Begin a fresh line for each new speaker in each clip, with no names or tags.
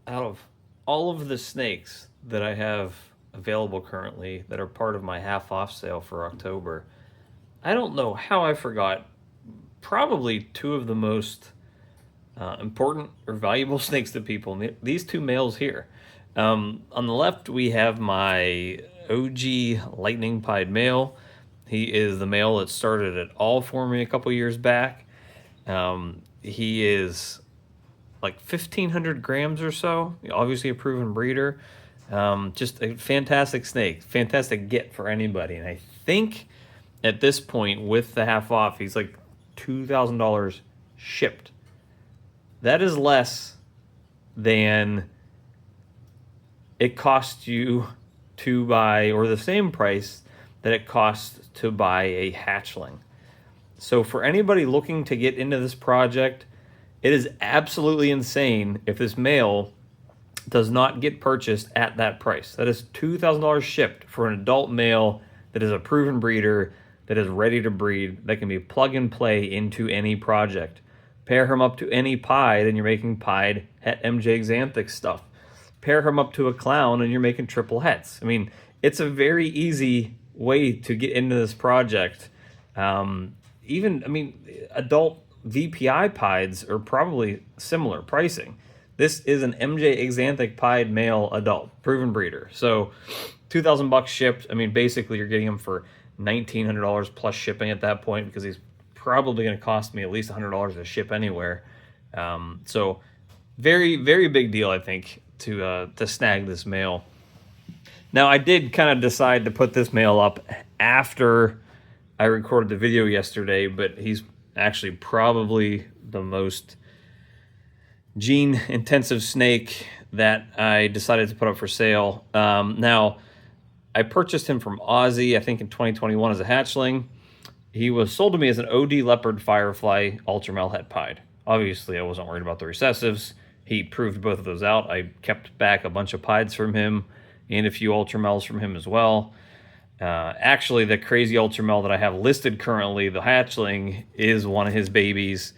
out of all of the snakes that I have available currently that are part of my half off sale for October, I don't know how I forgot probably two of the most important or valuable snakes to people. These two males here. On the left, we have my OG lightning pied male. He is the male that started it all for me a couple years back. He is like 1,500 grams or so. Obviously, a proven breeder. Just a fantastic snake, fantastic get for anybody. And I think at this point, with the half off, he's like $2,000 shipped. That is less than it costs you to buy, or the same price that it costs to buy a hatchling. So, for anybody looking to get into this project, it is absolutely insane if this male does not get purchased at that price. That is $2,000 shipped for an adult male that is a proven breeder, that is ready to breed, that can be plug and play into any project. Pair him up to any pied and you're making pied het MJ Xanthic stuff. Pair him up to a clown and you're making triple hets. I mean, it's a very easy way to get into this project. Adult VPI pieds are probably similar pricing. This is an MJ Xanthic pied male adult, proven breeder. So, $2,000 shipped. I mean, basically, you're getting him for $1,900 plus shipping at that point because he's probably going to cost me at least $100 to ship anywhere. So, very, very big deal, I think, to snag this male. Now, I did kind of decide to put this male up after I recorded the video yesterday, but he's actually probably the most gene intensive snake that I decided to put up for sale. Now, I purchased him from Aussie, I think in 2021 as a hatchling. He was sold to me as an OD leopard firefly ultramale het pied. Obviously, I wasn't worried about the recessives. He proved both of those out. I kept back a bunch of pieds from him and a few ultramales from him as well. Actually, the crazy ultramale that I have listed currently, the hatchling, is one of his babies.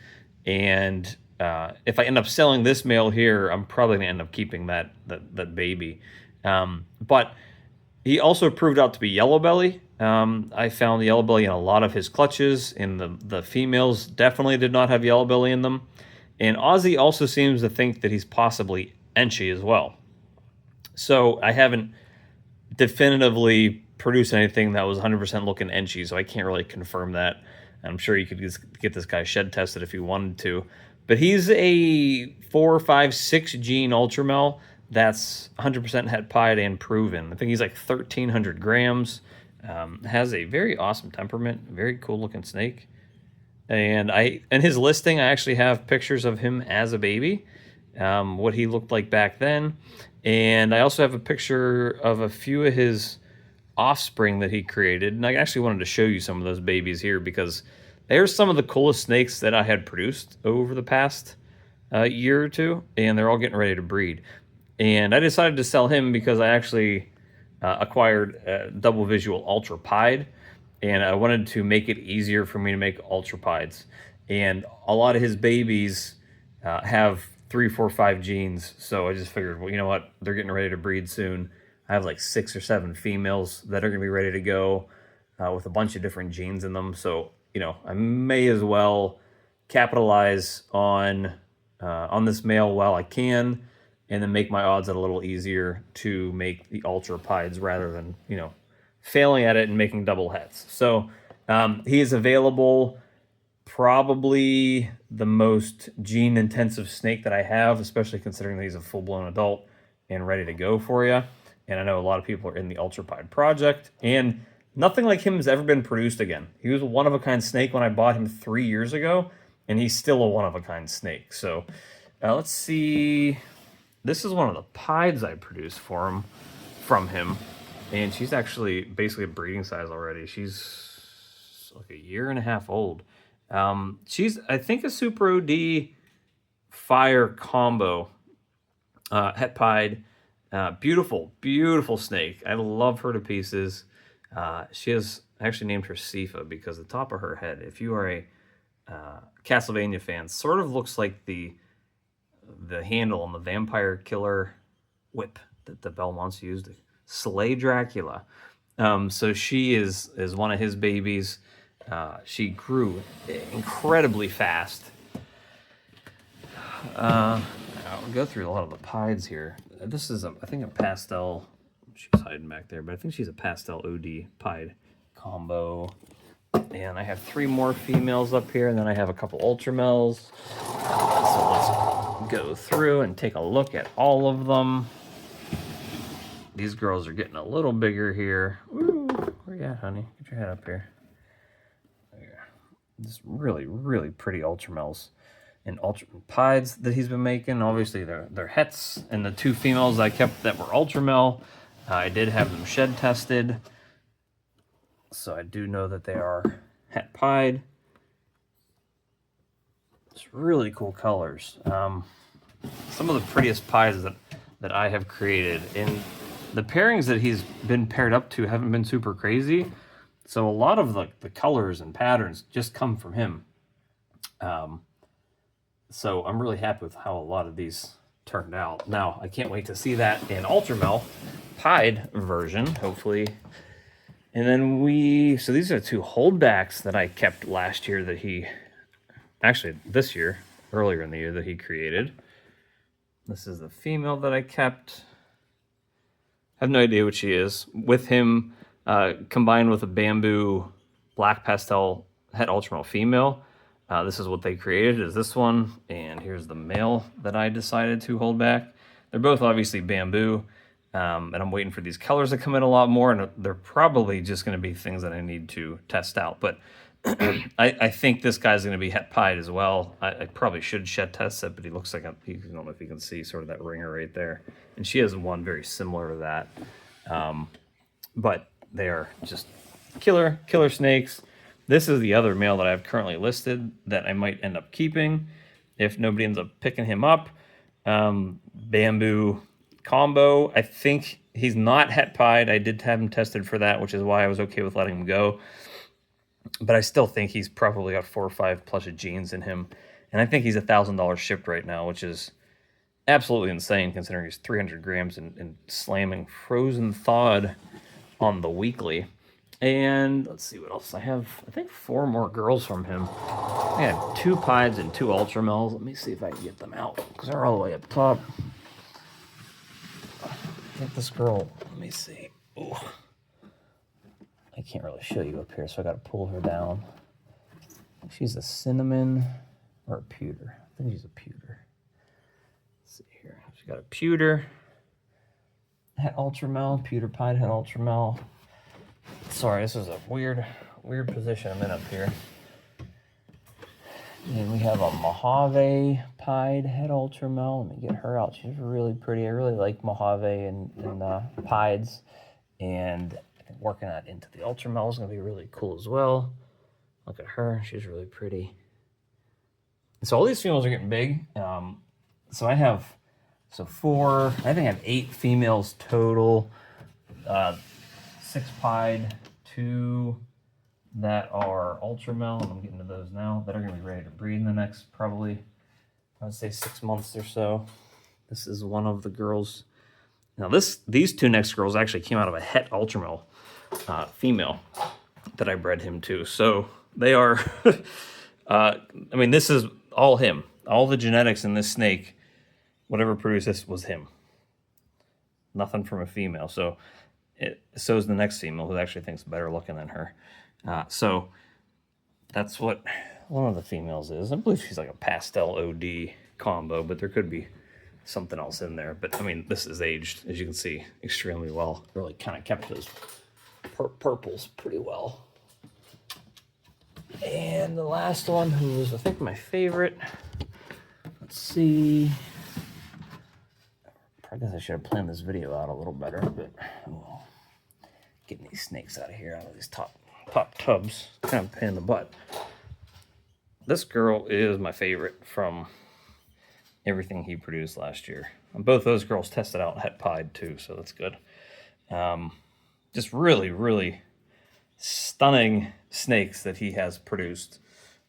And if I end up selling this male here, I'm probably going to end up keeping that baby. But he also proved out to be yellow belly. I found yellow belly in a lot of his clutches, and the females definitely did not have yellow belly in them. And Ozzy also seems to think that he's possibly Enchi as well. So I haven't definitively produced anything that was 100% looking Enchi, so I can't really confirm that. I'm sure you could just get this guy shed tested if you wanted to. But he's a 4, 5, 6 gene ultramel that's 100% het pied and proven. I think he's like 1,300 grams. Has a very awesome temperament, very cool looking snake. And in his listing, I actually have pictures of him as a baby, what he looked like back then. And I also have a picture of a few of his offspring that he created. And I actually wanted to show you some of those babies here because they're some of the coolest snakes that I had produced over the past year or two. And they're all getting ready to breed. And I decided to sell him because I actually acquired a double visual ultra pied, and I wanted to make it easier for me to make ultra pieds. And a lot of his babies have 3, 4, 5 genes, so I just figured, well, you know what? They're getting ready to breed soon. I have like 6 or 7 females that are going to be ready to go with a bunch of different genes in them. So, I may as well capitalize on this male while I can, and then make my odds a little easier to make the ultra pieds rather than, failing at it and making double hets. So he is available, probably the most gene intensive snake that I have, especially considering that he's a full blown adult and ready to go for you. And I know a lot of people are in the ultra pied project, and nothing like him has ever been produced again. He was a one of a kind snake when I bought him 3 years ago, and he's still a one of a kind snake. So let's see. This is one of the pieds I produced from him, and she's actually basically a breeding size already. She's like a year and a half old. She's, I think, a Super OD fire combo het pied. Beautiful, beautiful snake. I love her to pieces. She has actually named her Sifa because the top of her head, if you are a Castlevania fan, sort of looks like the the handle on the vampire killer whip that the Belmonts used to slay Dracula. So she is one of his babies. She grew incredibly fast. I'll go through a lot of the pieds here. This is, I think, a pastel. She's hiding back there, but I think she's a pastel OD pied combo. And I have 3 more females up here, and then I have a couple ultramels. So let's go through and take a look at all of them. These girls are getting a little bigger here. Ooh, where you at, honey? Get your head up here. There. Just really, really pretty ultramels and ultra pieds that he's been making. Obviously, they're hets, and the 2 females I kept that were ultramel, I did have them shed tested, so I do know that they are het pied. It's really cool colors. Some of the prettiest pieds that I have created, and the pairings that he's been paired up to haven't been super crazy. So a lot of the colors and patterns just come from him. So I'm really happy with how a lot of these turned out. Now, I can't wait to see that in Ultramel pied version, hopefully. And then so these are 2 holdbacks that I kept last year that this year, earlier in the year, that he created. This is the female that I kept. I have no idea what she is. With him, combined with a bamboo black pastel het ultramel female, this is what they created, is this one. And here's the male that I decided to hold back. They're both obviously bamboo, and I'm waiting for these colors to come in a lot more, and they're probably just going to be things that I need to test out. But I think this guy's going to be het pied as well. I probably should shed test it, but he looks like I don't know if you can see sort of that ringer right there. And she has one very similar to that. But they are just killer snakes. This is the other male that I have currently listed that I might end up keeping if nobody ends up picking him up. Bamboo combo. I think he's not het pied. I did have him tested for that, which is why I was okay with letting him go. But I still think he's probably got 4 or 5 plush of genes in him. And I think he's $1,000 shipped right now, which is absolutely insane considering he's 300 grams and slamming frozen thawed on the weekly. And let's see what else I have. I think 4 more girls from him. I have 2 pieds and 2 ultramels. Let me see if I can get them out because they're all the way up top. I think this girl, let me see. Ooh. I can't really show you up here, so I got to pull her down. She's a cinnamon or a pewter. I think she's a pewter. Let's see here. She's got a pewter, het ultramel, pewter pied, het ultramel. Sorry, this is a weird position I'm in up here. And we have a Mojave pied het ultramel. Let me get her out. She's really pretty. I really like Mojave and pieds. And working that into the ultramel is going to be really cool as well. Look at her. She's really pretty. So all these females are getting big. So I have 4, I think I have 8 females total. 6 pied, 2 that are ultramel, and I'm getting to those now, that are going to be ready to breed in the next probably, I would say 6 months or so. This is one of the girls. Now these 2 next girls actually came out of a het ultramel female that I bred him to. So they are, I mean, this is all him. All the genetics in this snake, whatever produced this was him. Nothing from a female. So is the next female, who actually thinks better looking than her. So that's what one of the females is. I believe she's like a pastel OD combo, but there could be something else in there. But I mean, this is aged, as you can see, extremely well. Really kind of kept those purples pretty well. And the last one, who was I think my favorite. Let's see. I guess I should have planned this video out a little better, but oh, getting these snakes out of here, out of these top tubs, kind of a pain in the butt. This girl is my favorite from everything he produced last year. And both those girls tested out het pied too, so that's good. Just really stunning snakes that he has produced.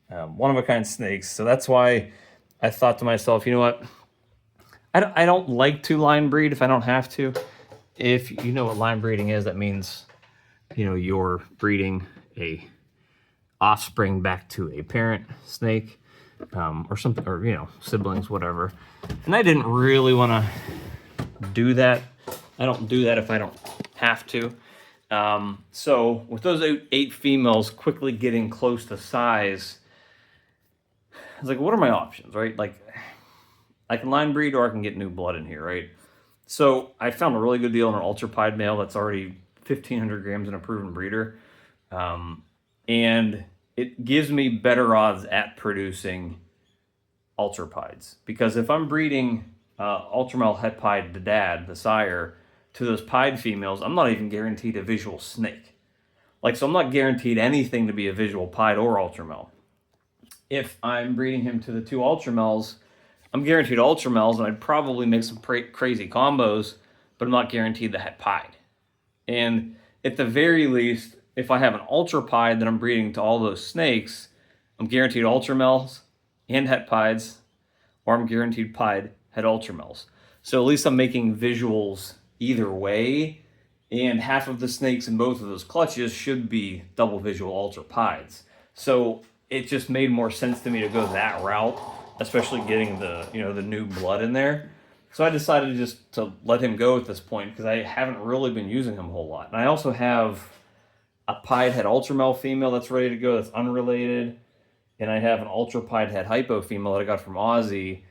One of a kind snakes. So that's why I thought to myself, you know what? I don't like to line breed if I don't have to. If you know what line breeding is, that means, you know, you're breeding a offspring back to a parent snake, or something, or, you know, siblings, whatever. And I didn't really want to do that. I don't do that if I don't have to. So with those eight females quickly getting close to size, I was like, what are my options, right? Like, I can line breed or I can get new blood in here, right? So I found a really good deal on an ultra pied male that's already 1,500 grams in a proven breeder. And it gives me better odds at producing ultra pieds. Because if I'm breeding ultra male het pied, the dad, the sire, to those pied females, I'm not even guaranteed a visual snake. Like, so I'm not guaranteed anything to be a visual pied or ultra male. If I'm breeding him to the two ultra males, I'm guaranteed ultra males, and I'd probably make some crazy combos, but I'm not guaranteed the het pied. And at the very least, if I have an ultra pied that I'm breeding to all those snakes, I'm guaranteed ultra males and het pieds, or I'm guaranteed pied het ultra males. So at least I'm making visuals either way, and half of the snakes in both of those clutches should be double visual ultra pieds. So it just made more sense to me to go that route, especially getting the, you know, the new blood in there. So I decided just to let him go at this point because I haven't really been using him a whole lot. And I also have a pied het ultra male female that's ready to go that's unrelated, and I have an ultra pied het hypo female that I got from Aussie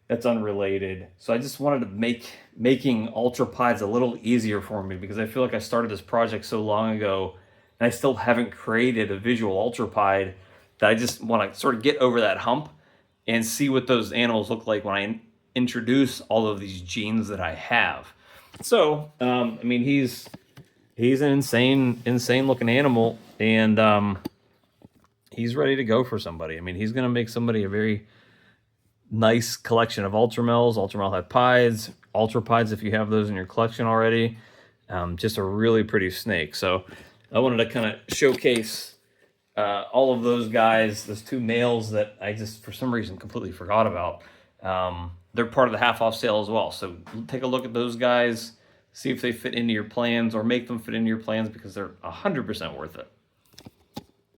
that's unrelated. So I just wanted to make making ultra pieds a little easier for me because I feel like I started this project so long ago and I still haven't created a visual ultra pied that I just want to sort of get over that hump and see what those animals look like when I introduce all of these genes that I have. So, I mean, he's an insane looking animal, and he's ready to go for somebody. I mean, he's going to make somebody a very nice collection of ultramels, ultramel het pieds, ultra pieds if you have those in your collection already. Just a really pretty snake. So I wanted to kind of showcase all of those guys, those two males that I just for some reason completely forgot about. They're part of the half off sale as well. So take a look at those guys, see if they fit into your plans or make them fit into your plans because they're 100% worth it.